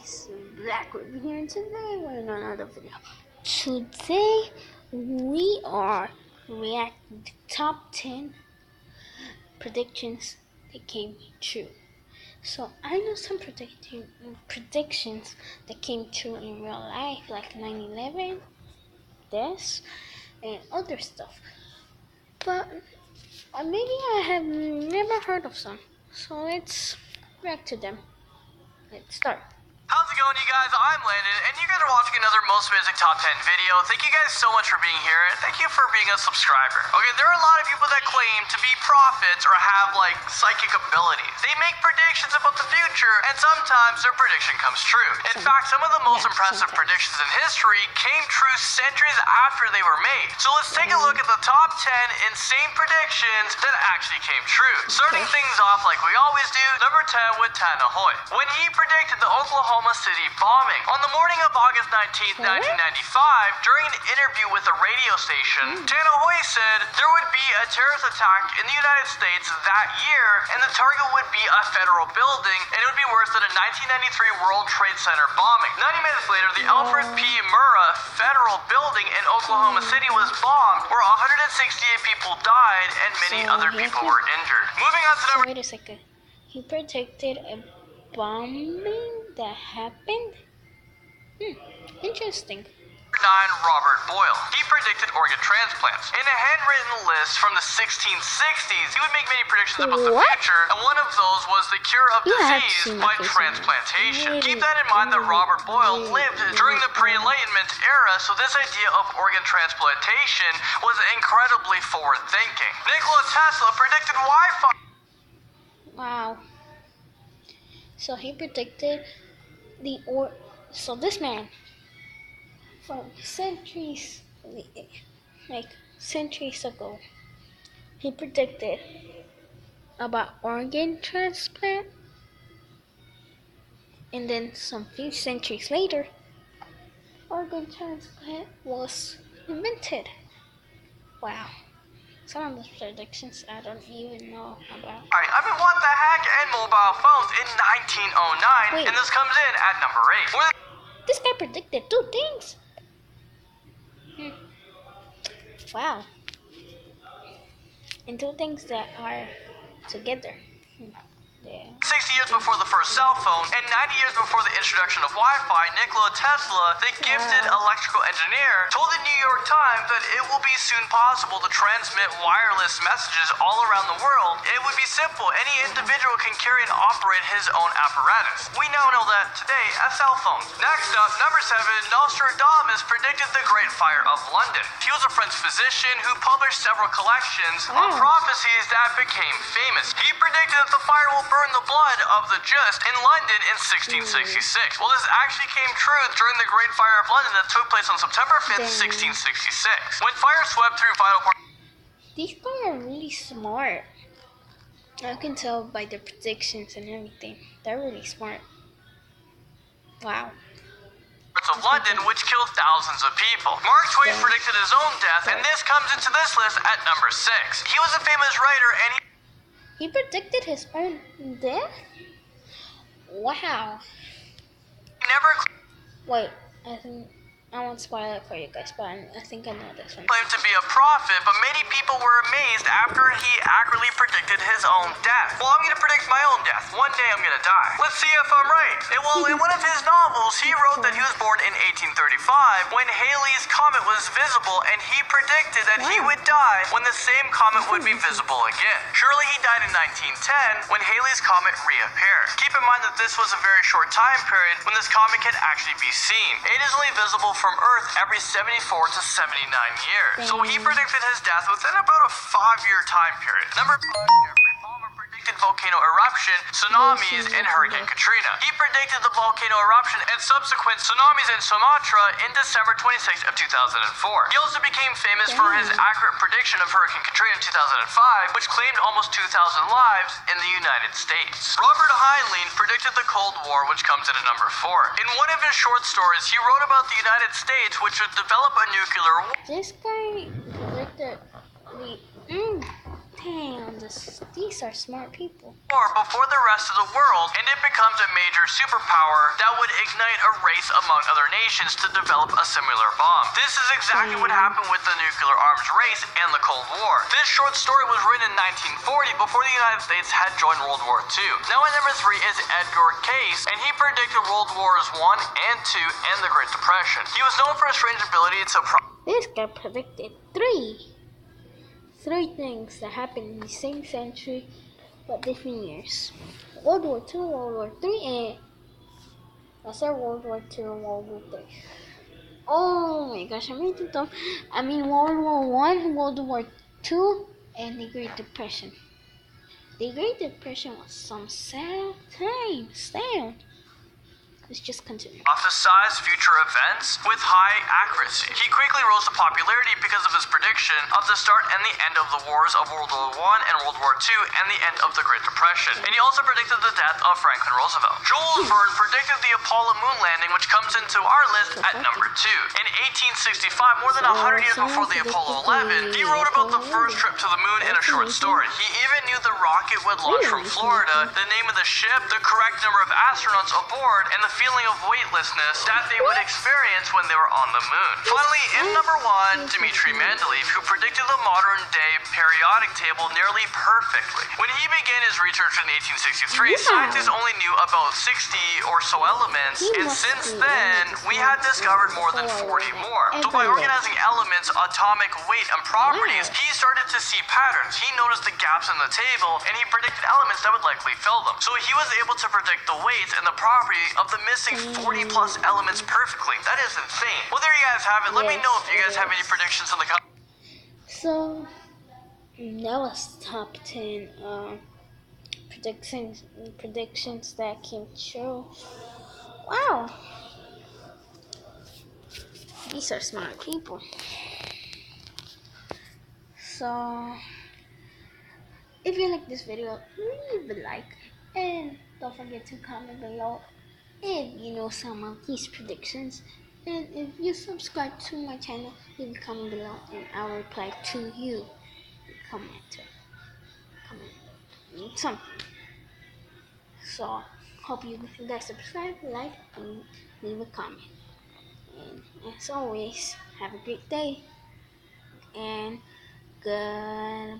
guys, Black Ruby here, and today we're in another video. Today we are reacting to top 10 predictions that came true. So I know some predictions that came true in real life, like 9/11, this, and other stuff. But maybe I have never heard of some. So let's react to them. Let's start. How's it going, you guys? I'm Landon, and you guys are watching another Most Amazing Top 10 video. Thank you guys so much for being here, and thank you for being a subscriber. Okay, there are a lot of people that claim to be prophets or have, psychic abilities. They make predictions about the future, and sometimes their prediction comes true. In fact, some of the most impressive predictions in history came true centuries after they were made. So let's take a look at the top 10 insane predictions that actually came true. Starting things off like we always do, number 10 with Tana Hoy. When he predicted the Oklahoma City bombing. On the morning of August 19th, 1995, during an interview with a radio station, Tana Hoy said there would be a terrorist attack in the United States that year, and the target would be a federal building, and it would be worse than a 1993 World Trade Center bombing. 90 minutes later, the Alfred P. Murrah Federal Building in Oklahoma City was bombed, where 168 people died and many other people were injured. Moving on to number... Wait a second. He predicted a bombing that happened? Interesting. 9. Robert Boyle. He predicted organ transplants. In a handwritten list from the 1660s, he would make many predictions about the future, and one of those was the cure of disease by transplantation. Keep that in mind that Robert Boyle lived during the pre-Enlightenment era, so this idea of organ transplantation was incredibly forward-thinking. Nikola Tesla predicted Wi-Fi. Wow. So he predicted so this man from centuries ago, he predicted about organ transplant, and then some few centuries later, organ transplant was invented. Wow. Some of those predictions I don't even know about. Alright, I mean, what the heck? And mobile phones in 1909, and this comes in at number 8. This guy predicted 2 things. Wow. And 2 things that are together. 60 years before the first cell phone, and 90 years before the introduction of Wi-Fi, Nikola Tesla, the gifted electrical engineer, told the New York Times that it will be soon possible to transmit wireless messages all around the world. It would be simple. Any individual can carry and operate his own apparatus. We now know that today as cell phones. Next up, number 7, Nostradamus predicted the Great Fire of London. He was a French physician who published several collections of prophecies that became famous. He predicted that the fire will burn the blood of the just in London in 1666. Well, this actually came true during the Great Fire of London that took place on September 5th, 1666. When fire swept through vital parts... These guys are really smart. I can tell by their predictions and everything. They're really smart. Wow. Of London, which killed thousands of people. Mark Twain predicted his own death, and this comes into this list at number 6. He was a famous writer, and he predicted his own death? Wow. Wait, I won't spoil it for you guys, but I think I know this one. Claimed to be a prophet, but many people were amazed after he accurately predicted his own death. Well, I'm going to predict my own death. One day I'm going to die. Let's see if I'm right. In one of his novels, he wrote that he was born in 1835 when Halley's Comet was visible, and he predicted that he would die when the same comet would be visible again. Surely he died in 1910 when Halley's Comet reappeared. Keep in mind that this was a very short time period when this comet could actually be seen. It is only visible from Earth every 74 to 79 years. So he predicted his death within about a 5-year time period. Number 5, Jeffrey Palmer predicted volcano eruption, tsunamis, and Hurricane Katrina. He predicted the volcano eruption and subsequent tsunamis in Sumatra in December 26th of 2004. He also became famous for his accurate prediction of Hurricane Katrina in 2005, which claimed almost 2,000 lives in the United States. Robert Heinlein predicted the Cold War, which comes in at number 4. In one of his short stories, he wrote about the United States, which would develop a nuclear war. This guy predicted the... Damn. These are smart people. War before the rest of the world, and it becomes a major superpower that would ignite a race among other nations to develop a similar bomb. This is exactly what happened with the nuclear arms race and the Cold War. This short story was written in 1940 before the United States had joined World War II. Now at number 3 is Edgar Cayce, and he predicted World Wars I and II and the Great Depression. He was known for his strange ability to This guy predicted three things that happened in the same century but different years. World War II, World War III, and I said World War II and World War III. Oh my gosh, I made it dumb. I mean World War I, World War II, and the Great Depression. The Great Depression was some sad times. Damn. Let's just continue. Prophesize future events with high accuracy. He quickly rose to popularity because of his prediction of the start and the end of the wars of World War I and World War II and the end of the Great Depression. And he also predicted the death of Franklin Roosevelt. Jules Verne predicted the Apollo moon landing, which comes into our list at number 2. In 1865, more than 100 years before the Apollo 11, he wrote about the first trip to the moon in a short story. He even knew the rocket would launch from Florida, the name of the ship, the correct number of astronauts aboard, and the feeling of weightlessness that they would experience when they were on the moon. Finally, in number 1, Dmitri Mendeleev, who predicted the modern-day periodic table nearly perfectly. When he began his research in 1863, scientists only knew about 60 or so elements, and since then, we had discovered more than 40 more. So by organizing elements, atomic weight, and properties, he started to see patterns. He noticed the gaps in the table, and he predicted elements that would likely fill them. So he was able to predict the weights and the property of the missing 40 plus elements perfectly. That is insane. Well, there you guys have it. Let me know if you guys have any predictions in the comments. So that was top 10 predictions that came true. Wow, these are smart people. So if you like this video, leave a like and don't forget to comment below if you know some of these predictions. And if you subscribe to my channel, leave a comment below and I will reply to you. Comment something. So hope you guys subscribe, like, and leave a comment. And as always, have a great day and goodbye.